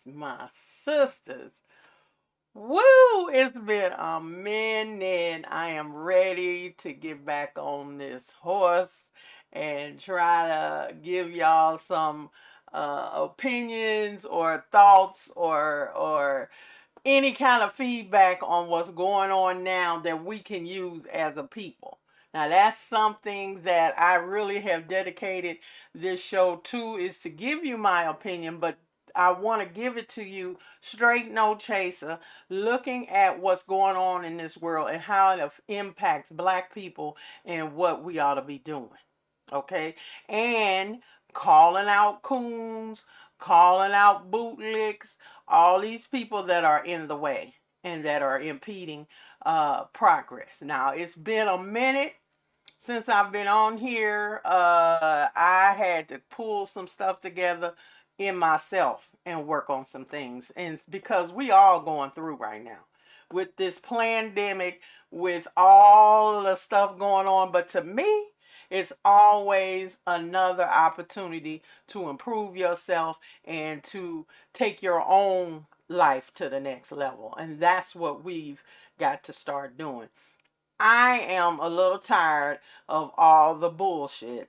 My sisters. Woo! It's been a minute. I am ready to get back on this horse and try to give y'all some opinions or thoughts or any kind of feedback on what's going on now that we can use as a people. Now that's something that I really have dedicated this show to, is to give you my opinion, but I want to give it to you straight, no chaser, looking at what's going on in this world and how it impacts black people and what we ought to be doing. Okay? And calling out Coons, calling out bootlicks, all these people that are in the way and that are impeding progress. Now, it's been a minute since I've been on here. I had to pull some stuff together in myself and work on some things. And because we all going through right now with this pandemic, with all the stuff going on. But to me, it's always another opportunity to improve yourself and to take your own life to the next level. And that's what we've got to start doing. I am a little tired of all the bullshit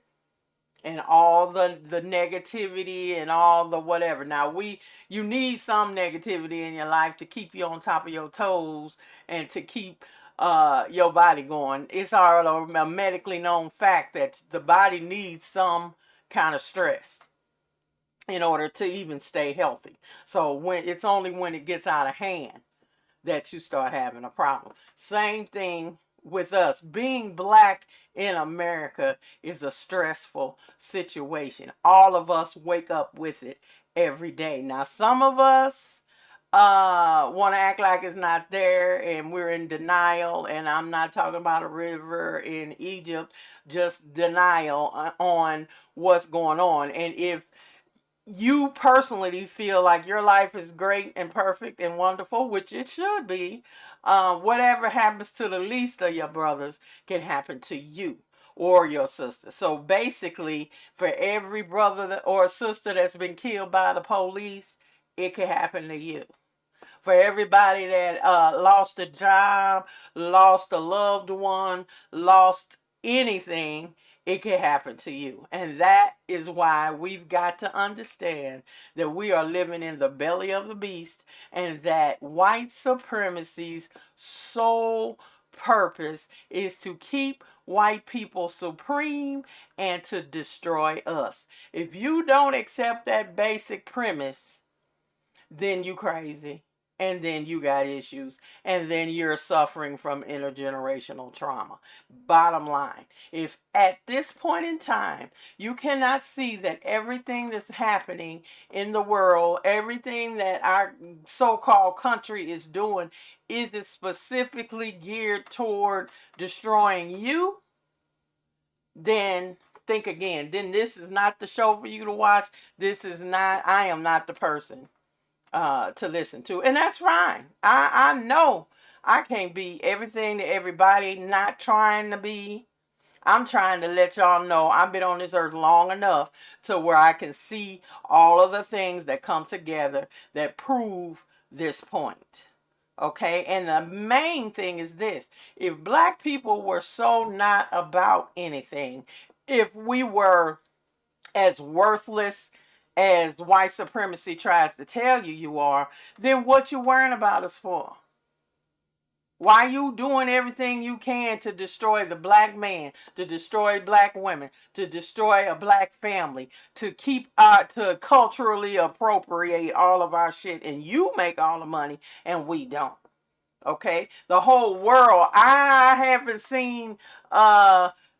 and all the negativity and all the whatever. Now you need some negativity in your life to keep you on top of your toes and to keep your body going. It's already a medically known fact that the body needs some kind of stress in order to even stay healthy. So it's only when it gets out of hand that you start having a problem. Same thing with us. Being black in America is a stressful situation. All of us wake up with it every day. Now, some of us want to act like it's not there and we're in denial. And I'm not talking about a river in Egypt, just denial on what's going on. And if you personally feel like your life is great and perfect and wonderful, which it should be, whatever happens to the least of your brothers can happen to you or your sister. So basically, for every brother or sister that's been killed by the police, it could happen to you. For everybody that lost a job, lost a loved one, lost anything, it can happen to you. And that is why we've got to understand that we are living in the belly of the beast and that white supremacy's sole purpose is to keep white people supreme and to destroy us. If you don't accept that basic premise, then you crazy, and then you got issues, and then you're suffering from intergenerational trauma. Bottom line, if at this point in time you cannot see that everything that's happening in the world, everything that our so-called country is doing, isn't specifically geared toward destroying you, then think again. Then this is not the show for you to watch. I am not the person to listen to. And that's fine. I know I can't be everything to everybody, not trying to be. I'm trying to let y'all know I've been on this earth long enough to where I can see all of the things that come together that prove this point. Okay, and the main thing is this: if black people were so not about anything, if we were as worthless as white supremacy tries to tell you you are, then what you worrying about us for? Why you doing everything you can to destroy the black man, to destroy black women, to destroy a black family, to to culturally appropriate all of our shit, and you make all the money and we don't? Okay, the whole world. I haven't seen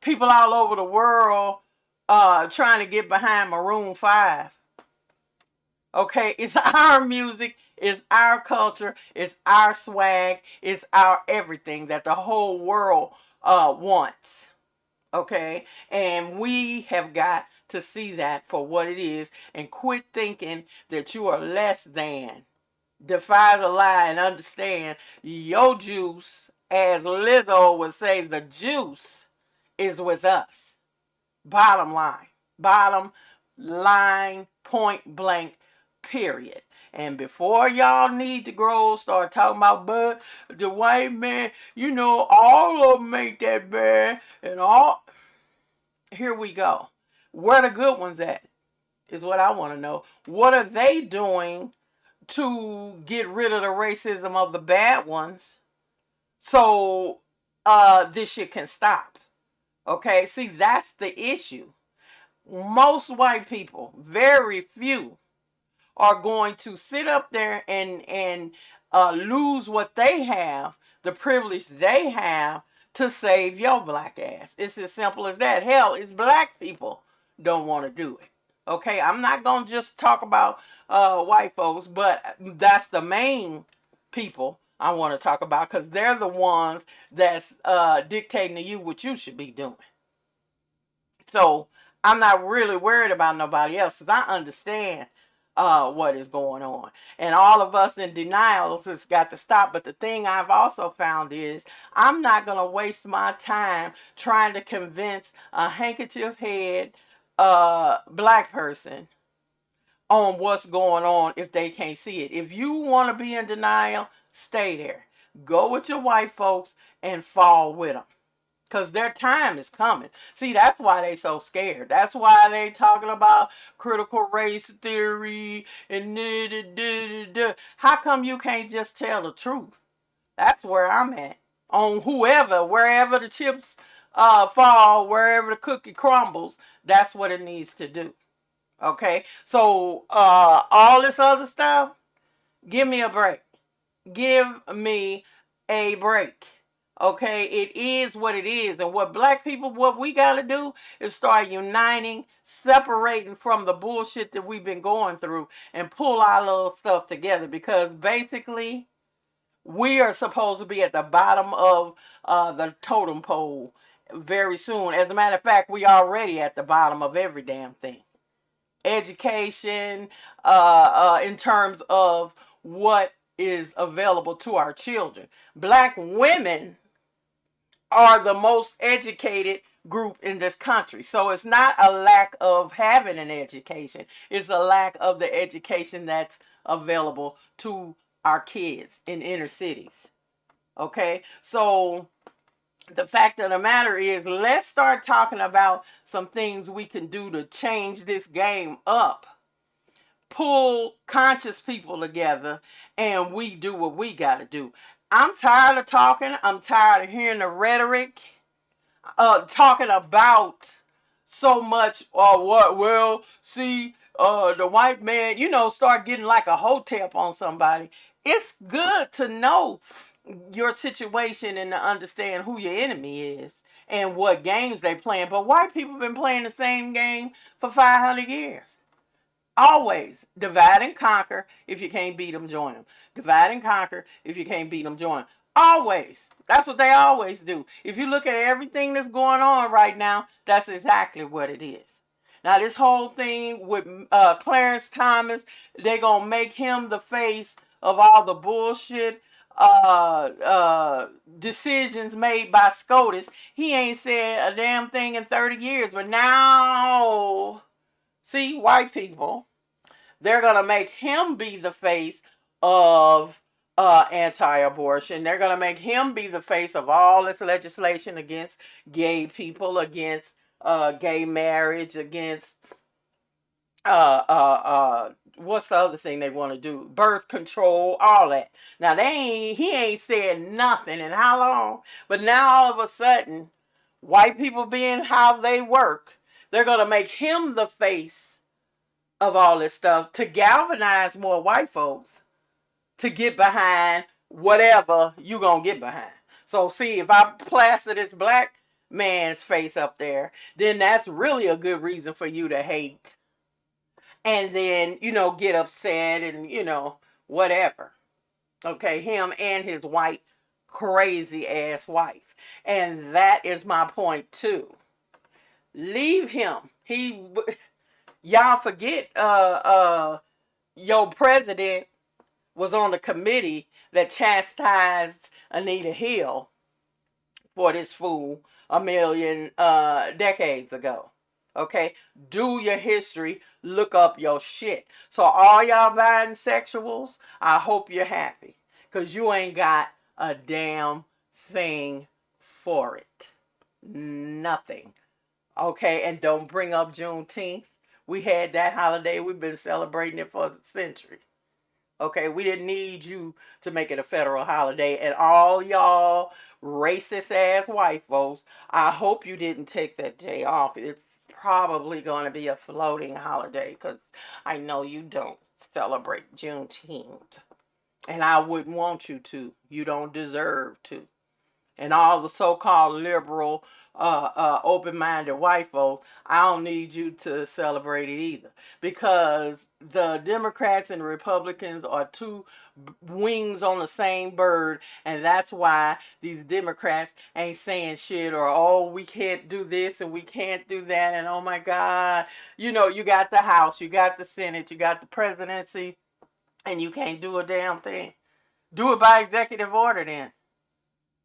people all over the world trying to get behind Maroon 5. Okay, it's our music, it's our culture, it's our swag, it's our everything that the whole world wants. Okay, and we have got to see that for what it is and quit thinking that you are less than. Defy the lie and understand your juice, as Lizzo would say, the juice is with us. Bottom line. Bottom line, point blank, period. And before y'all need to grow, start talking about, but the white man, you know, all of them make that bad, and all. Here we go. Where the good ones at is what I want to know. What are they doing to get rid of the racism of the bad ones so this shit can stop? Okay, see, that's the issue. Most white people, very few, are going to sit up there and lose what they have, the privilege they have, to save your black ass. It's as simple as that. Hell, it's black people don't want to do it. Okay, I'm not gonna just talk about white folks, but that's the main people I want to talk about, because they're the ones that's dictating to you what you should be doing. So I'm not really worried about nobody else, because I understand what is going on. And all of us in denial has got to stop. But the thing I've also found is I'm not going to waste my time trying to convince a handkerchief head black person on what's going on if they can't see it. If you want to be in denial, stay there. Go with your white folks and fall with them, because their time is coming. See, that's why they so scared. That's why they talking about critical race theory and how come you can't just tell the truth? That's where I'm at. On whoever, wherever the chips fall, wherever the cookie crumbles, that's what it needs to do. Okay? So all this other stuff, give me a break. Give me a break. Okay, it is what it is. And what black people, what we got to do is start uniting, separating from the bullshit that we've been going through, and pull our little stuff together. Because basically, we are supposed to be at the bottom of the totem pole very soon. As a matter of fact, we already at the bottom of every damn thing. Education, in terms of what is available to our children. Black women are the most educated group in this country. So it's not a lack of having an education. It's a lack of the education that's available to our kids in inner cities. Okay? So the fact of the matter is, let's start talking about some things we can do to change this game up. Pull conscious people together, and we do what we got to do. I'm tired of talking. I'm tired of hearing the rhetoric, talking about so much. What? Well, see, the white man, start getting like a hotep on somebody. It's good to know your situation and to understand who your enemy is and what games they playing. But white people have been playing the same game for 500 years. Always divide and conquer. If you can't beat them, join them. Divide and conquer. If you can't beat them, join them. Always. That's what they always do. If you look at everything that's going on right now, that's exactly what it is. Now, this whole thing with Clarence Thomas, they're going to make him the face of all the bullshit decisions made by SCOTUS. He ain't said a damn thing in 30 years. But now, see, white people, they're going to make him be the face of anti-abortion. They're going to make him be the face of all this legislation against gay people, against gay marriage, against what's the other thing they want to do? Birth control, all that. Now, he ain't said nothing in how long? But now all of a sudden, white people being how they work, they're going to make him the face of all this stuff to galvanize more white folks to get behind whatever you gonna get behind. So see, if I plaster this black man's face up there, then that's really a good reason for you to hate. And then, get upset and, whatever. Okay, him and his white, crazy ass wife. And that is my point too. Leave him. Y'all forget your president was on the committee that chastised Anita Hill for this fool a million decades ago. Okay, do your history, look up your shit. So all y'all bisexuals, I hope you're happy, because you ain't got a damn thing for it. Nothing. Okay, and don't bring up Juneteenth. We had that holiday. We've been celebrating it for a century. Okay, we didn't need you to make it a federal holiday. And all y'all racist ass white folks, I hope you didn't take that day off. It's probably going to be a floating holiday, because I know you don't celebrate Juneteenth. And I wouldn't want you to. You don't deserve to. And all the so-called liberal, open-minded white folks, I don't need you to celebrate it either, because the Democrats and the Republicans are two wings on the same bird, and that's why these Democrats ain't saying shit, or oh, we can't do this and we can't do that, and oh my God, you know, you got the House, you got the Senate, you got the presidency, and you can't do a damn thing. Do it by executive order then.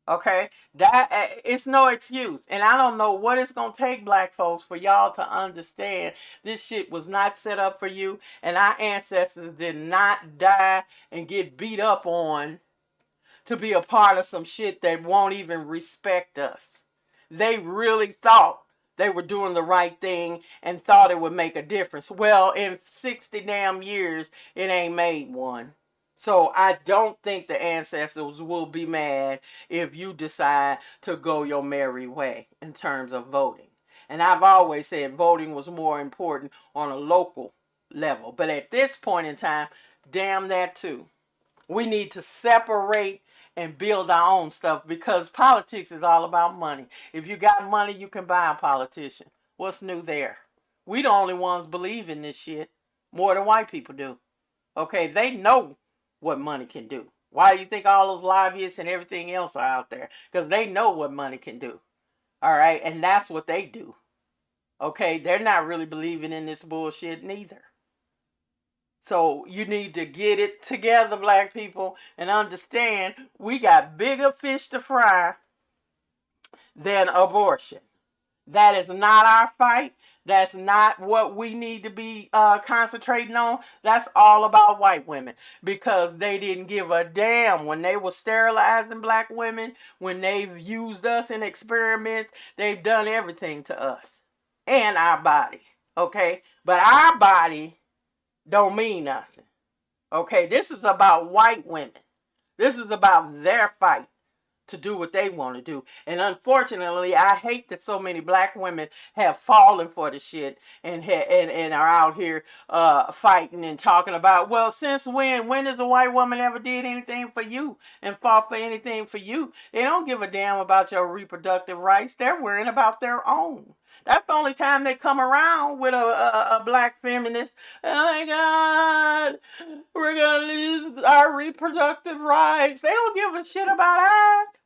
Okay, that it's no excuse, and I don't know what it's gonna take, black folks, for y'all to understand this shit was not set up for you, and our ancestors did not die and get beat up on to be a part of some shit that won't even respect us. They really thought they were doing the right thing and thought it would make a difference. Well, in 60 damn years, it ain't made one. So I don't think the ancestors will be mad if you decide to go your merry way in terms of voting. And I've always said voting was more important on a local level. But at this point in time, damn that too. We need to separate and build our own stuff, because politics is all about money. If you got money, you can buy a politician. What's new there? We the only ones believe in this shit more than white people do. Okay, they know what money can do. Why do you think all those lobbyists and everything else are out there? Because they know what money can do. All right, and that's what they do. Okay, they're not really believing in this bullshit neither. So you need to get it together, black people, and understand we got bigger fish to fry than abortion. That is not our fight. That's not what we need to be concentrating on. That's all about white women, because they didn't give a damn when they were sterilizing black women, when they've used us in experiments. They've done everything to us and our body. Okay, but our body don't mean nothing. Okay, this is about white women. This is about their fight to do what they want to do. And unfortunately, I hate that so many black women have fallen for the shit and are out here fighting and talking about, well, since when has a white woman ever did anything for you and fought for anything for you? They don't give a damn about your reproductive rights. They're worrying about their own. That's the only time they come around with a black feminist. Oh my God, we're going to lose our reproductive rights. They don't give a shit about ours.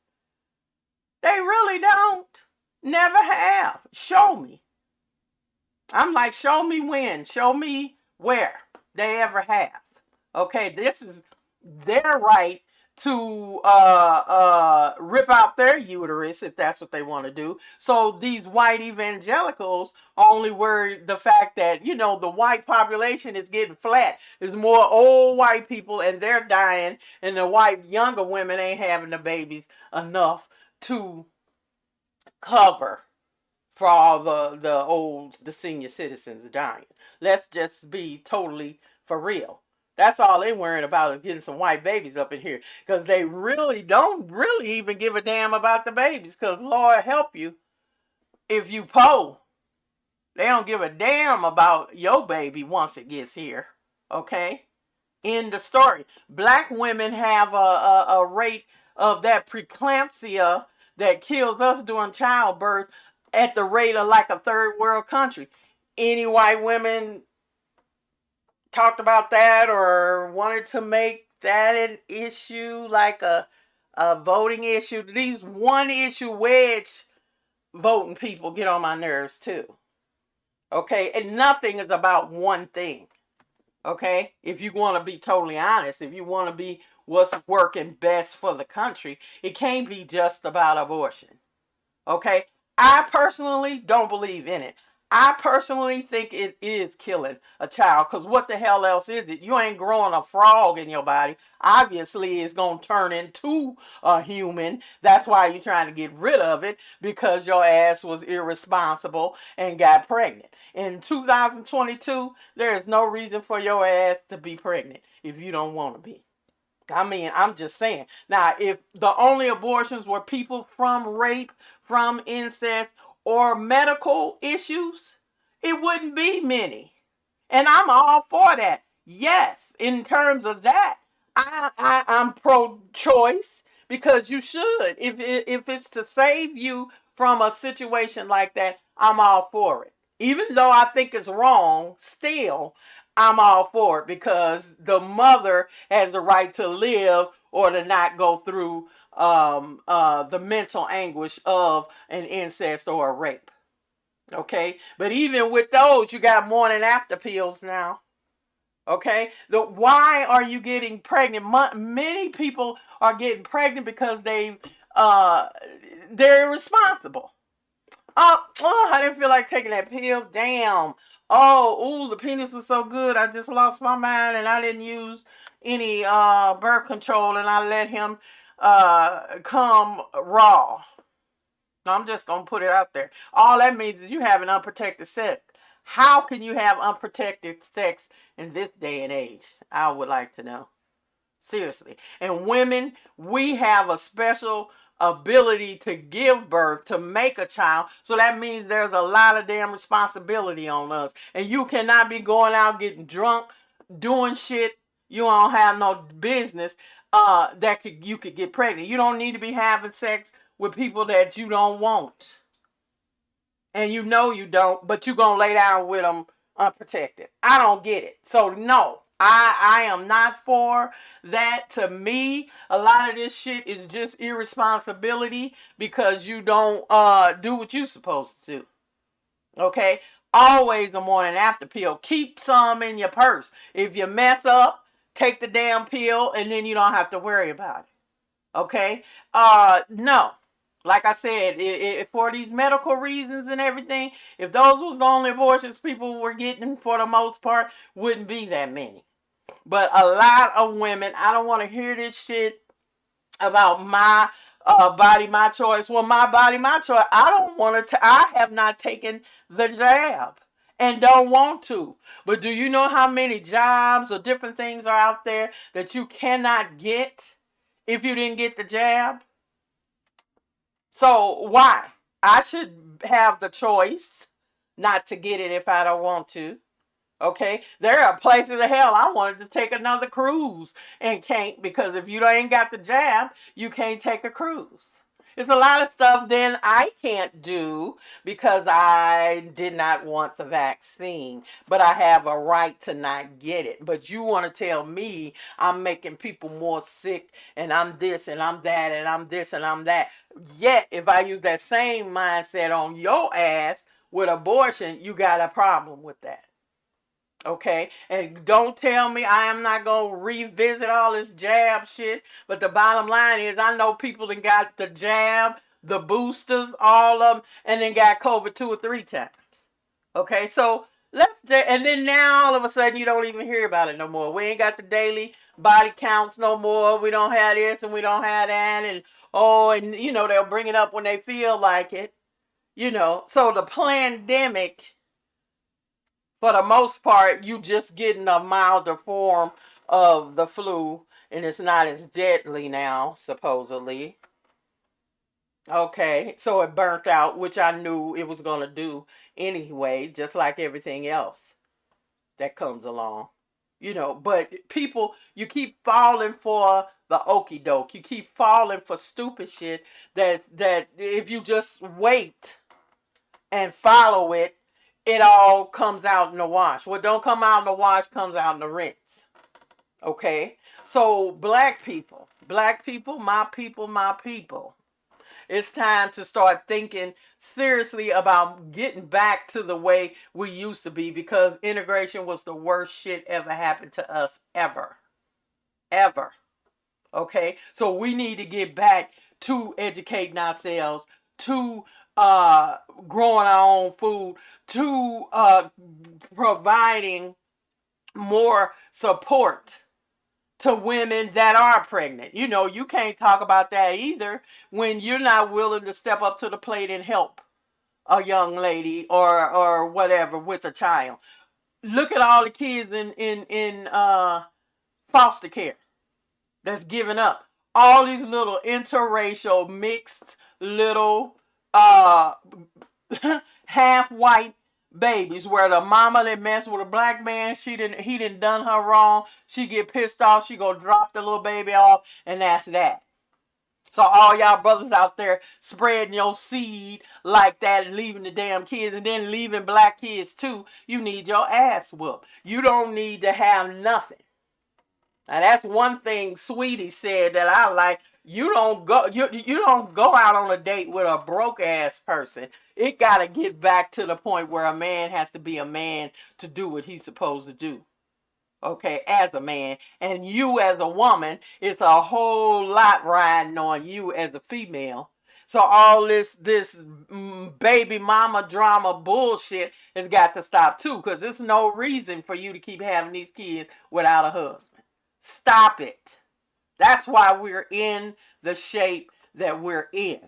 They really don't. Never have. Show me. I'm like, show me when. Show me where they ever have. Okay, this is their right to rip out their uterus if that's what they want to do. So these white evangelicals only worry the fact that, you know, the white population is getting flat. There's more old white people and they're dying, and the white younger women ain't having the babies enough to cover for all the senior citizens dying. Let's just be totally for real. That's all they worrying about, is getting some white babies up in here, because they really don't really even give a damn about the babies, because Lord help you if you poor. They don't give a damn about your baby once it gets here. Okay? End the story. Black women have a rate of that preeclampsia that kills us during childbirth at the rate of like a third world country. Any white women talked about that or wanted to make that an issue, like a voting issue? These one issue wedge voting people get on my nerves too. Okay, and nothing is about one thing. Okay, if you want to be totally honest, if you want to be what's working best for the country, it can't be just about abortion. Okay, I personally don't believe in it. I personally think it is killing a child, because what the hell else is it? You ain't growing a frog in your body. Obviously, it's going to turn into a human. That's why you're trying to get rid of it, because your ass was irresponsible and got pregnant. In 2022, there is no reason for your ass to be pregnant if you don't want to be. I mean, I'm just saying. Now, if the only abortions were people from rape, from incest, or medical issues, it wouldn't be many. And I'm all for that. Yes, in terms of that, I'm pro-choice, because you should. If it's to save you from a situation like that, I'm all for it. Even though I think it's wrong, still, I'm all for it, because the mother has the right to live or to not go through the mental anguish of an incest or a rape. Okay, but even with those, you got morning after pills now. Okay, why are you getting pregnant? Many people are getting pregnant because they're irresponsible. Oh, I didn't feel like taking that pill. Damn. Oh, ooh, the penis was so good. I just lost my mind, and I didn't use any birth control, and I let him come raw. No, I'm just gonna put it out there. All that means is you have an unprotected sex. How can you have unprotected sex in this day and age? I would like to know. Seriously. And women, we have a special ability to give birth, to make a child. So that means there's a lot of damn responsibility on us. And you cannot be going out getting drunk, doing shit you don't have no business, you could get pregnant. You don't need to be having sex with people that you don't want. And you know you don't, but you're going to lay down with them unprotected. I don't get it. So no, I am not for that. To me, a lot of this shit is just irresponsibility, because you don't do what you're supposed to do. Okay? Always a morning after pill. Keep some in your purse. If you mess up, take the damn pill, and then you don't have to worry about it. Okay? No. Like I said, for these medical reasons and everything, if those was the only abortions people were getting, for the most part, wouldn't be that many. But a lot of women, I don't want to hear this shit about my body, my choice. Well, my body, my choice. I don't want to. I have not taken the jab and don't want to. But do you know how many jobs or different things are out there that you cannot get if you didn't get the jab? So why? I should have the choice not to get it if I don't want to. Okay, there are places of hell I wanted to take another cruise and can't, because if you ain't got the jab, you can't take a cruise. There's a lot of stuff then I can't do because I did not want the vaccine, but I have a right to not get it. But you want to tell me I'm making people more sick, and I'm this and I'm that and I'm this and I'm that. Yet if I use that same mindset on your ass with abortion, you got a problem with that. Okay, and don't tell me I am not going to revisit all this jab shit. But the bottom line is, I know people that got the jab, the boosters, all of them, and then got COVID 2 or 3 times. Okay, so and then now all of a sudden you don't even hear about it no more. We ain't got the daily body counts no more. We don't have this and we don't have that. And they'll bring it up when they feel like it. So the pandemic, for the most part, you just getting a milder form of the flu, and it's not as deadly now, supposedly. Okay, so it burnt out, which I knew it was going to do anyway, just like everything else that comes along. But people, you keep falling for the okie doke. You keep falling for stupid shit that if you just wait and follow it, it all comes out in the wash. What don't come out in the wash comes out in the rinse. Okay? So black people, my people. It's time to start thinking seriously about getting back to the way we used to be, because integration was the worst shit ever happened to us ever. Ever. Okay? So we need to get back to educating ourselves, to uh, growing our own food to providing more support to women that are pregnant. You know, you can't talk about that either when you're not willing to step up to the plate and help a young lady or whatever with a child. Look at all the kids in foster care that's giving up. All these little interracial mixed little uh half white babies where the mama that messed with a black man, he didn't done her wrong. She get pissed off, she go drop the little baby off, and that's that. So all y'all brothers out there spreading your seed like that and leaving the damn kids and then leaving black kids too, you need your ass whooped. You don't need to have nothing. Now that's one thing Sweetie said that I like. You don't go out on a date with a broke ass person. It gotta get back to the point where a man has to be a man to do what he's supposed to do. Okay, as a man, and you as a woman, it's a whole lot riding on you as a female. So all this baby mama drama bullshit has got to stop too, because there's no reason for you to keep having these kids without a husband. Stop it. That's why we're in the shape that we're in.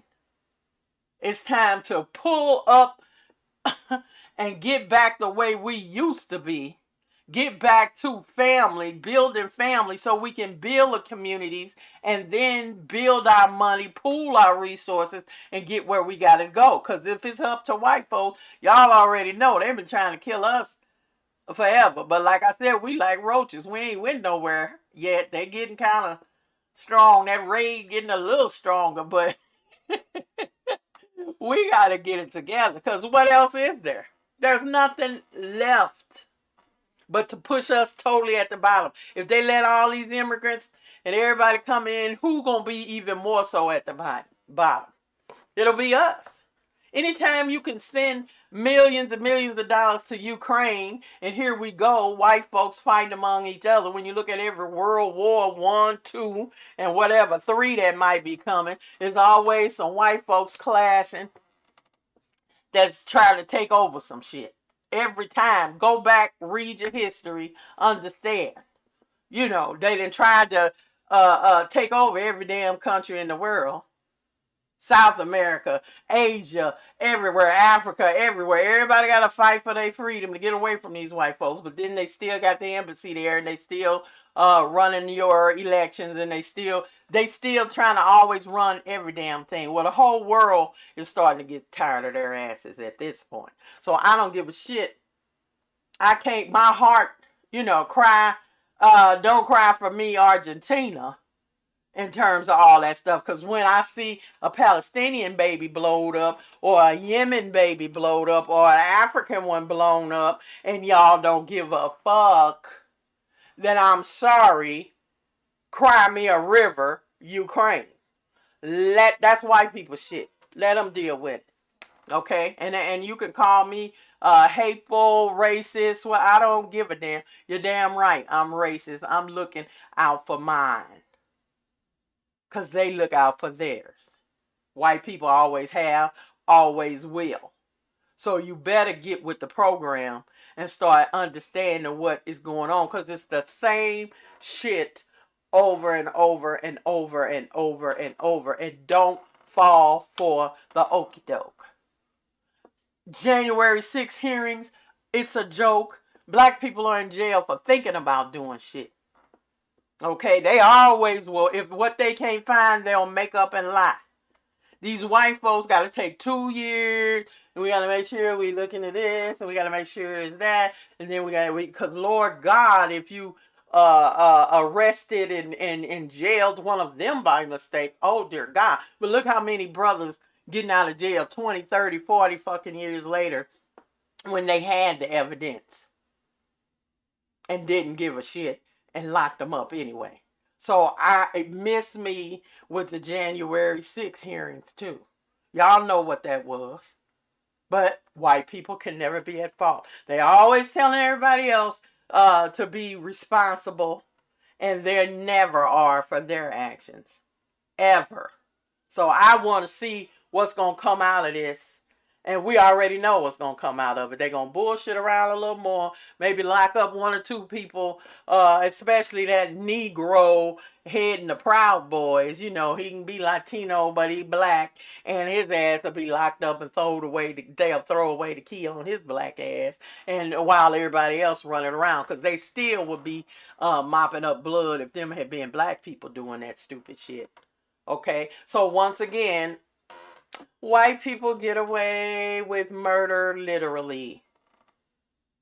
It's time to pull up and get back the way we used to be. Get back to family, building family so we can build the communities and then build our money, pool our resources, and get where we got to go. Because if it's up to white folks, y'all already know they've been trying to kill us forever. But like I said, we like roaches. We ain't went nowhere yet. They getting kind of strong. That raid getting a little stronger, but we got to get it together. Because what else is there? There's nothing left but to push us totally at the bottom. If they let all these immigrants and everybody come in, who gonna be even more so at the bottom? It'll be us. Anytime you can send millions and millions of dollars to Ukraine, and here we go, white folks fighting among each other. When you look at every World War I, II, and whatever, 3 that might be coming, there's always some white folks clashing that's trying to take over some shit. Every time. Go back, read your history, understand. You know, they done tried to take over every damn country in the world. South America, Asia, everywhere, Africa, everywhere. Everybody got to fight for their freedom to get away from these white folks. But then they still got the embassy there, and they still running your elections, and they still trying to always run every damn thing. Well, the whole world is starting to get tired of their asses at this point. So I don't give a shit. I can't, my heart, cry, don't cry for me, Argentina, in terms of all that stuff. Because when I see a Palestinian baby blowed up, or a Yemen baby blowed up, or an African one blown up, and y'all don't give a fuck, then I'm sorry. Cry me a river, Ukraine. That's white people shit. Let them deal with it. Okay? And you can call me hateful, racist. Well, I don't give a damn. You're damn right. I'm racist. I'm looking out for mine. Because they look out for theirs. White people always have, always will. So you better get with the program and start understanding what is going on. Because it's the same shit over and over and over and over and over. And don't fall for the okie doke. January 6th hearings, it's a joke. Black people are in jail for thinking about doing shit. Okay, they always will. If what they can't find, they'll make up and lie. These white folks got to take 2 years, and we got to make sure we looking at this, and we got to make sure it's that, and then because Lord God, if you arrested and jailed one of them by mistake, oh dear God. But look how many brothers getting out of jail 20, 30, 40 fucking years later when they had the evidence and didn't give a shit and locked them up anyway. So it missed me with the January 6th hearings too. Y'all know what that was. But white people can never be at fault. They always telling everybody else to be responsible, and they never are for their actions. Ever. So I want to see what's going to come out of this And we already know what's gonna come out of it. They're gonna bullshit around a little more, maybe lock up one or two people, especially that Negro heading the Proud Boys. You know, he can be Latino, but he black, and his ass will be locked up and thrown away. They'll throw away the key on his black ass, and while everybody else running around, because they still would be mopping up blood if them had been black people doing that stupid shit. Okay, so once again, white people get away with murder literally.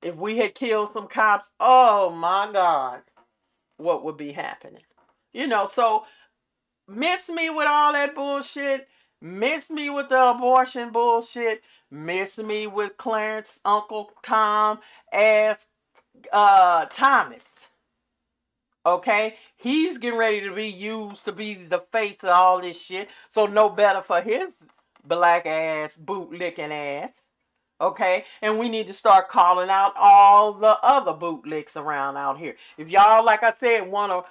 If we had killed some cops, oh my God, what would be happening? You know, so miss me with all that bullshit. Miss me with the abortion bullshit. Miss me with Clarence, Uncle Tom, ass Thomas. Okay? He's getting ready to be used to be the face of all this shit. So no better for his black ass, boot licking ass. Okay? And we need to start calling out all the other bootlicks around out here. If y'all, like I said, want to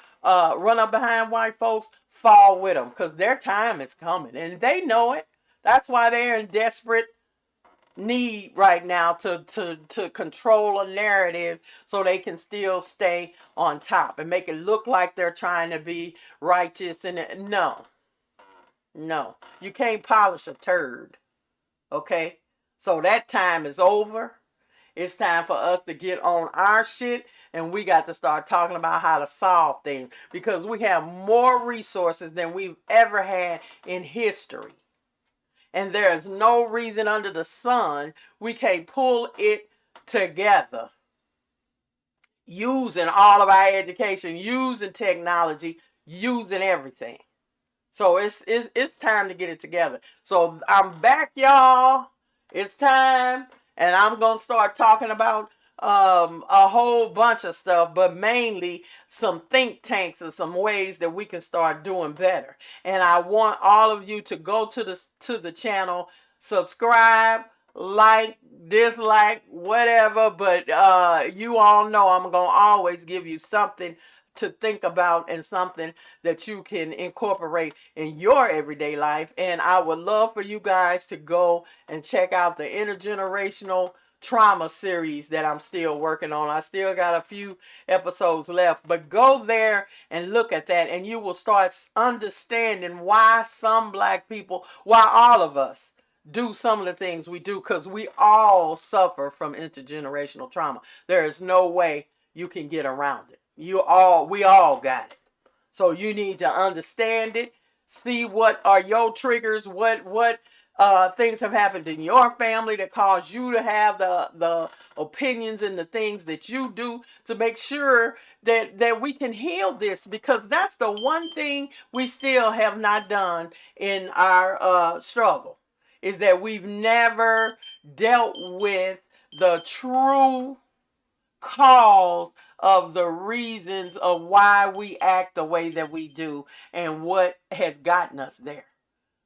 run up behind white folks, fall with them. Because their time is coming. And they know it. That's why they're in desperate need right now to control a narrative so they can still stay on top and make it look like they're trying to be righteous. And no, you can't polish a turd. Okay, so that time is over. It's time for us to get on our shit, and we got to start talking about how to solve things, because we have more resources than we've ever had in history. And there is no reason under the sun we can't pull it together. Using all of our education, using technology, using everything. So it's time to get it together. So I'm back, y'all. It's time, and I'm gonna start talking about a whole bunch of stuff, but mainly some think tanks and some ways that we can start doing better. And I want all of you to go to the channel, subscribe, like, dislike, whatever. But you all know I'm gonna always give you something to think about and something that you can incorporate in your everyday life. And I would love for you guys to go and check out the intergenerational trauma series that I'm still working on. I still got a few episodes left, but go there and look at that, and you will start understanding why some black people, why all of us do some of the things we do, because we all suffer from intergenerational trauma. There is no way you can get around it. We all got it. So you need to understand it, see what are your triggers, what things have happened in your family that cause you to have the opinions and the things that you do, to make sure that we can heal this, because that's the one thing we still have not done in our struggle, is that we've never dealt with the true cause of the reasons of why we act the way that we do and what has gotten us there.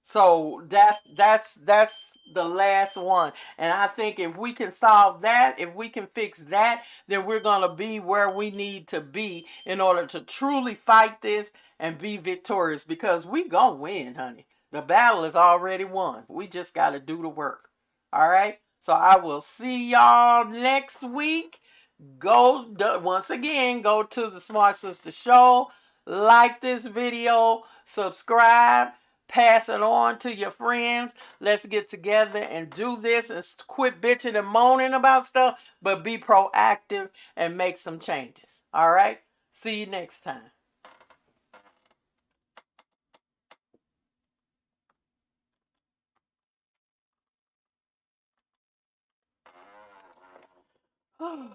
So that's the last one. And I think if we can solve that, if we can fix that, then we're going to be where we need to be in order to truly fight this and be victorious, because we going to win, honey. The battle is already won. We just got to do the work. All right? So I will see y'all next week. Once again, go to the Smart Sister Show, like this video, subscribe, pass it on to your friends. Let's get together and do this, and quit bitching and moaning about stuff, but be proactive and make some changes. All right? See you next time. Oh,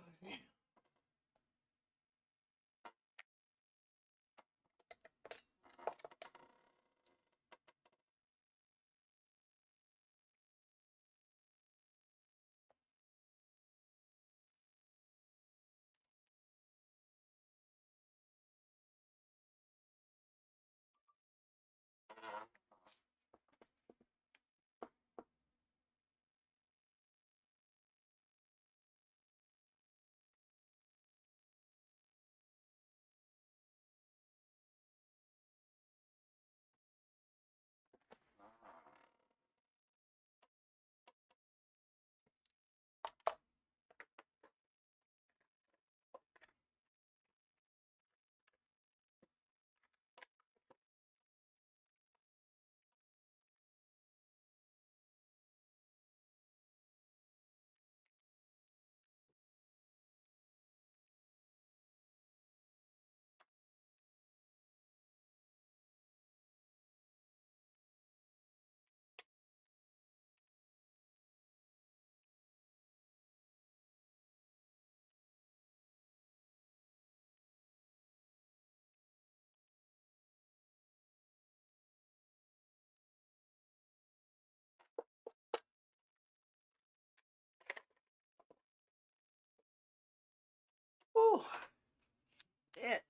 Shit.